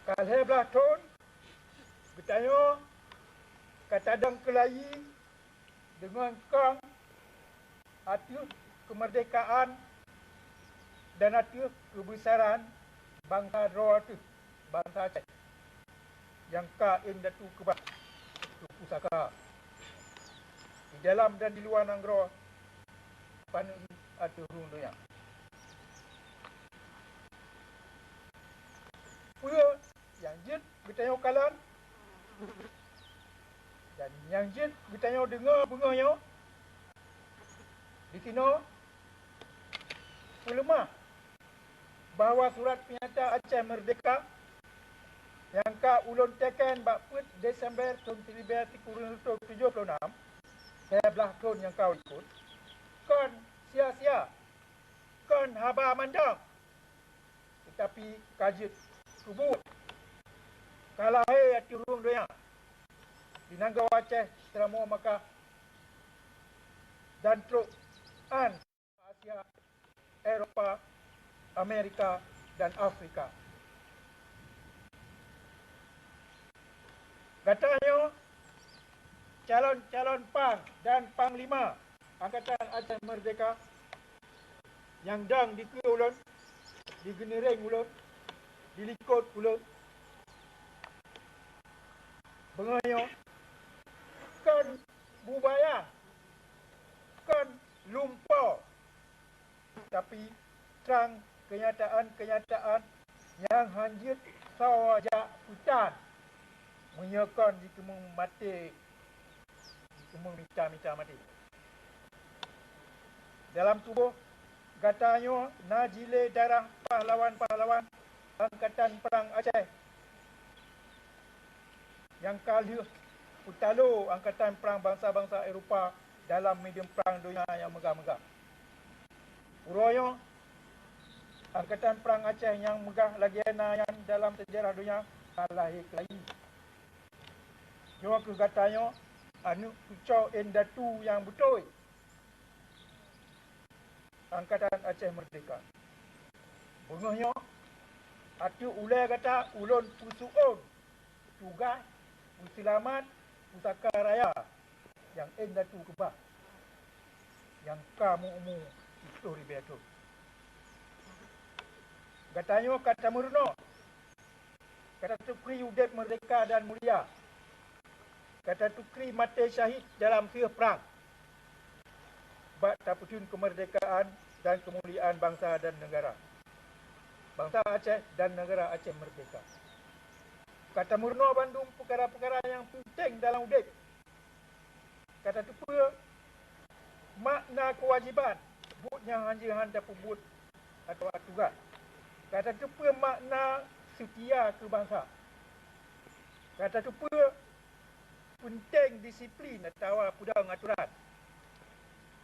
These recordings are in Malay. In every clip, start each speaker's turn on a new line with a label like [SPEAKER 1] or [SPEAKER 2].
[SPEAKER 1] Kalhe belah tun, bertanya, katadang kelayi dengan kang atiuh kemerdekaan dan atiuh kebesaran bangsa Dro tu, bangsa Aceh. Yang ka indatu kebah tu pusaka. Di dalam dan di luar nanggro panu atiuh rung doyak. Pua yang jit bertanya kalan dan yang jit bertanya dengar bengahnya dikino ulama bahawa surat penyata Aceh Merdeka yang ka ulun teken bakput Desember tahun 1976 belah tahun yang kau ikut kan sia-sia kan haba mandang tetapi kajit kubut kalahai ati urung doya di Nanggau Aceh selama maka dan truk an Asia, Eropah, Amerika dan Afrika. Katanya calon-calon Pang dan Panglima Angkatan Aceh Merdeka yang dang di ulun, di Geniring ulun, di Likut ulun, bengayo kan bubaya, kan lumpur, tapi terang kenyataan yang hanjit sawaja hutan menyekan di kemung mati, di kemung mica-mica mati. Dalam tubuh katanya najile darah pahlawan-pahlawan Angkatan Perang Aceh yang kali utalo Angkatan Perang bangsa-bangsa Eropah dalam medium perang dunia yang megah-megah. Uroyo Angkatan Perang Aceh yang megah lagi yang dalam sejarah dunia kalahir kelahi. Jua ke katanya anu kucau endatu yang betul Angkatan Aceh Merdeka. Bungahnya atu ulai kata ulun pusuun tugas puselamat pusaka raya yang endatu kebah yang kamu umu histori betul. Katanya kata murno kata tukri udep merdeka dan mulia. Kata tukri mati syahid dalam siuh perang. Bak taputun kemerdekaan dan kemuliaan bangsa dan negara. Bangsa Aceh dan negara Aceh merdeka. Kata murno Bandung perkara-perkara yang penting dalam udip. Kata tu pula makna kewajiban butnya hanjihan dan pebut atau tugas. Kata tu pula makna setia ke bangsa. Kata tu pula penting disiplin atau pudang aturan.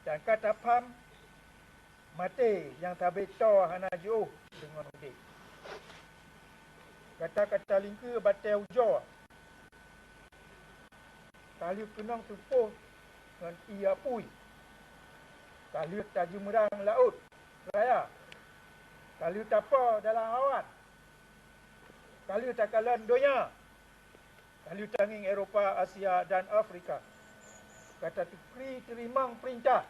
[SPEAKER 1] Dan kata pam mati yang tabik toh hana jauh dengan udik. Kata-kata lingka batai ujo. Kali kenang tupuh dengan ia pui. Kali tajumerang laut raya. Kali tapa dalam awan. Kali takalan donya. Kali tanging Eropah, Asia dan Afrika. Kata tukri terimang perintah.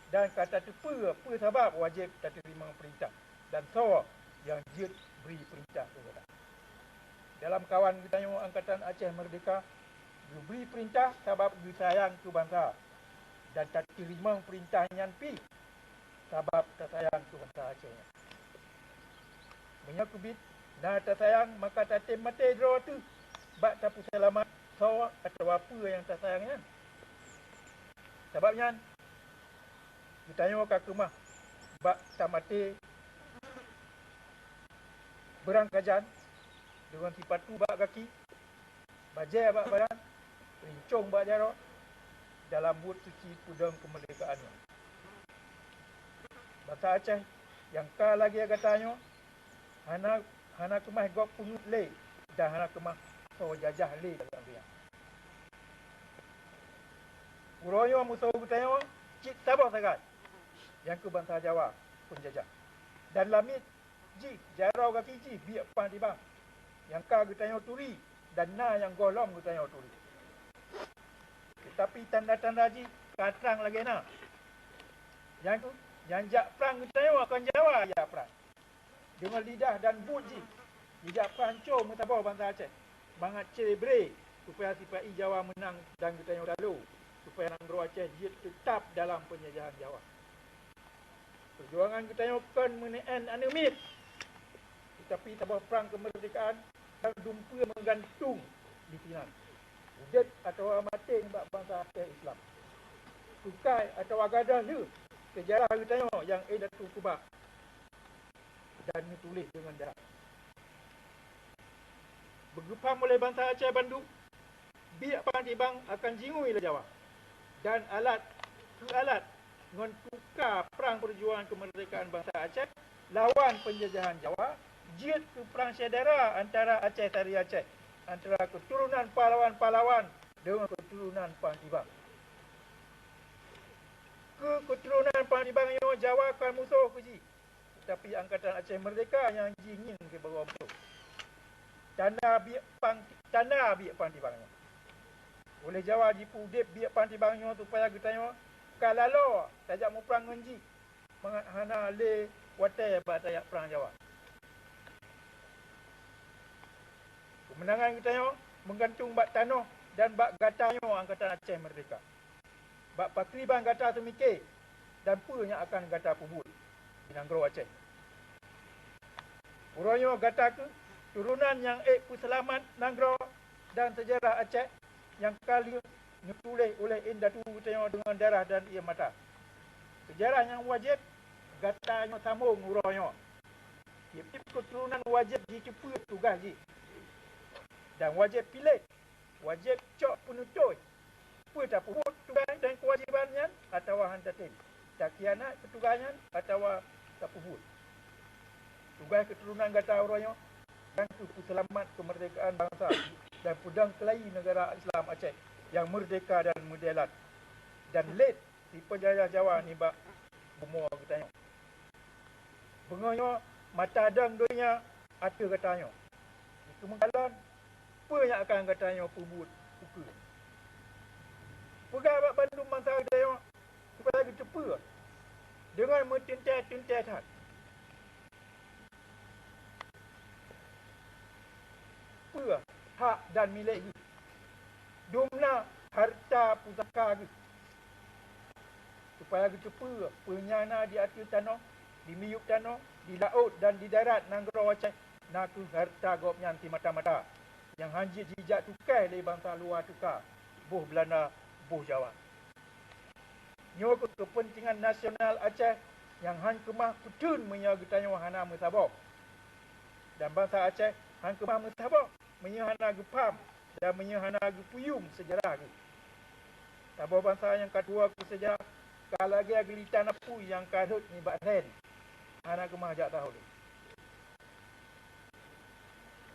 [SPEAKER 1] Dan kata tu apa sebab wajib tak terima perintah. Dan so yang jid beri perintah kepada. Dalam kawan kita tanya Angkatan Aceh Merdeka, dia beri perintah sebab dia sayang ke bangsa. Dan tak terima perintah yang pi sebab tak sayang ke bangsa Aceh. Banyak kubit, nah tak sayang maka tak mati draw tu. Bak tak selamat so atau apa yang tak sayangnya. Sebabnya kita tanya kat rumah bak tak mati berangkajan dengan sipatu bak kaki bajai bak badan rincung bak jarak dalam but suci pudang kemerdekaannya. Bangsa Aceh yang ka lagi katanya hana kemah gok pungut le dan hana kemah so jajah le dalam dia. Uroyo musuh bertanya cik sabar sangat yang ke bangsa Jawa pun jajah. Dan lamit ji jarau kaki ji biak pan di bang. yang ka getanyo turi dan na yang golom getanyo turi. Tetapi tanda-tanda ji katrang lagi na. Yang tu, yang jak perang getanyo akan Jawa ya perang. Dengan lidah dan buji. Lidah perancur mutabau bangsa Aceh. Bangat celebre supaya sipai Jawa menang dan getanyo lalu. Supaya Nanggro Aceh dia tetap dalam penjajahan Jawa. Perjuangan getanyo kan meneen anemit. Tetapi tabah perang kemerdekaan dan dumpa menggantung di Pinang. Udet atau mati bak bangsa Aceh Islam. Tukai atau agadah le sejarah getanyo yang Datu Kubah. Dan ditulis dengan darah. Bergepam oleh bangsa Aceh Bandung, biak Pantibang akan jingui le Jawa. Dan alat dengan tukar perang perjuangan kemerdekaan bangsa Aceh lawan penjajahan Jawa, jid ke perang saudara antara Aceh Sari Aceh, antara keturunan pahlawan-pahlawan dengan keturunan Pantibang. Keturunan Pantibang yang Jawa akan musuh ke ji. Tapi Angkatan Aceh Merdeka yang ingin ke bawah musuh. Tanah biak Pantibangnya. Oleh Jawa jipu dip biak Pantibangnya supaya getanyo kalalo tajak mu perang ngenji. Mangat hana le watai batayak perang Jawa. Kemenangan getanyo menggantung bak tanah dan bak gatanyo Angkatan Aceh Merdeka. Bak pakriban gata semikir dan punya akan gata pubul di Nanggro Aceh. Uronyo gata ke turunan yang puselamat Nanggro dan sejarah Aceh yang kali ditulis oleh Datu getanyo dengan darah dan air mata. Sejarah yang wajib gatanyo sambung uronyo. Tiap-tiap keturunan wajib dicepu tugas ji. Dan wajib pilih, wajib cok penutup. Tak puput tugas dan kewajibannya atau hantatin. Tak kianat petugasnya atau tak puput. Tugas keturunan gata uronyo dan selamat kemerdekaan bangsa dan pedang kelahi negara Islam Aceh yang merdeka dan mudelat. Dan late di penjajah Jawa ni bak bumur getanyo. Bengonyo mata adang dunia ada getanyo. Itu mengkalan apa yang akan getanyo pubut pukul. Pegang bak Bandung bangsa getanyo supaya lagi cepat dengan mentintai-tintai tak. Apa hak dan milik ni. Dumna harta pusaka ni. Supaya lagi cepat penyana di atas tanah, di miyuk tanah, di laut dan di darat Nanggro Aceh. Naku harta gopnya anti mata-mata. Yang hanjit jijak tukai dari bangsa luar tukar. Buh Belanda, buh Jawa. Nyo kepentingan nasional Aceh yang han kemah kutun menyagetanyo hana mesabok. Dan bangsa Aceh han kemah mesabok menyahana gepam dan menyahana gepuyum sejarah ke. Tabah bangsa yang kedua ke sejarah kalau lagi agilitan apa yang kadut ni bakren. Hana kemah jak tahu ni.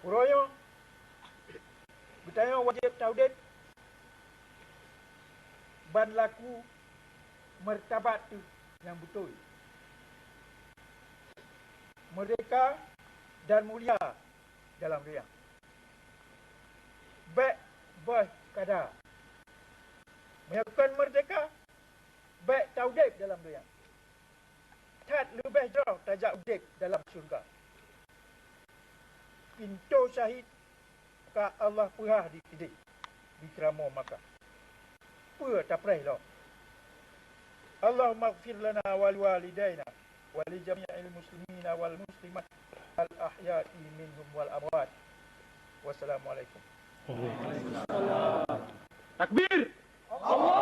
[SPEAKER 1] Uroyo getanyo wajib taudet ban laku martabat tu yang betul. Merdeka dan mulia dalam riang. Baik kadar. Menyaksikan merdeka, baik taudib dalam riang. Tat lebih jauh tajak udib dalam syurga. Pintu syahid ka Allah perah di kidik. Di kerama maka. Apa tak perih lah. Allahumma gfir lana wal walidaina wa li jami'il muslimina wal muslimat al ahya'i minhum wal amwat. Wassalamualaikum.
[SPEAKER 2] Takbir. Allah